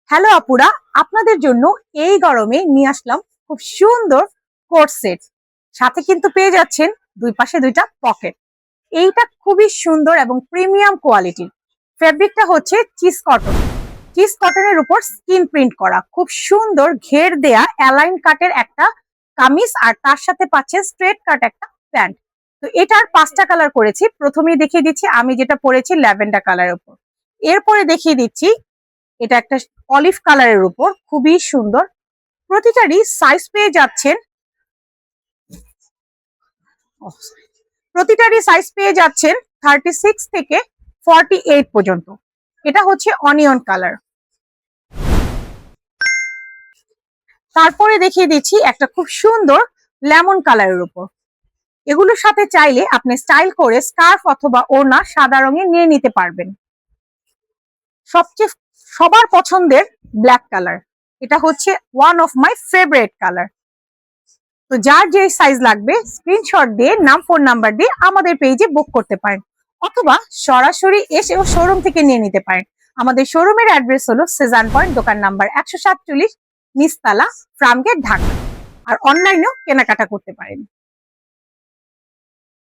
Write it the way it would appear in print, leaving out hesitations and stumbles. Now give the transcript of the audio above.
Hello আপুরা, আপনাদের জন্য এই গরমে নিয়ে আসলাম খুব সুন্দর কোট সেট। সাথে কিন্তু পেয়ে যাচ্ছেন দুই পাশে দুইটা পকেট। এইটা খুবই সুন্দর এবং প্রিমিয়াম কোয়ালিটির। ফেব্রিকটা হচ্ছে চিজ কটন। চিজ কটনের উপর স্কিন প্রিন্ট করা, খুব সুন্দর ঘের দেয়া অ্যালাইন কাটের একটা কামিজ, আর তার সাথে পাচ্ছেন স্ট্রেট কাট একটা প্যান্ট। তো এটার 5টা কালার করেছি। প্রথমেই দেখিয়ে দিচ্ছি আমি যেটা পরেছি ল্যাভেন্ডার কালারের উপর। এরপরে দেখিয়ে দিচ্ছি এটা একটা অলিভ কালারের উপর, খুবই সুন্দর। প্রতিটারই সাইজ পেয়ে যাচ্ছেন, প্রতিটারই সাইজ পেয়ে যাচ্ছেন 36 থেকে 48 পর্যন্ত। এটা হচ্ছে অনিয়ন কালার। তারপরে দেখিয়ে দিচ্ছি একটা খুব সুন্দর লেমন কালারের উপর। এগুলোর সাথে চাইলে আপনি স্টাইল করে স্কার্ফ অথবা ওড়না সাদা রঙে নিয়ে নিতে পারবেন। সবচেয়ে সবার পছন্দের ব্ল্যাক কালার, এটা হচ্ছে one of my favourite colour. তো যার যে সাইজ লাগবে স্ক্রিনশট দিয়ে নাম ফোন নাম্বার দিয়ে আমাদের পেজে বুক করতে পারেন, অথবা সরাসরি এসে শোরুম থেকে নিয়ে নিতে পারেন। আমাদের শোরুমের অ্যাড্রেস হলো সেজান পয়েন্ট, দোকান নাম্বার 147, নিচতলা, ফার্মগেট, ঢাকা। আর অনলাইনেও কেনাকাটা করতে পারেন।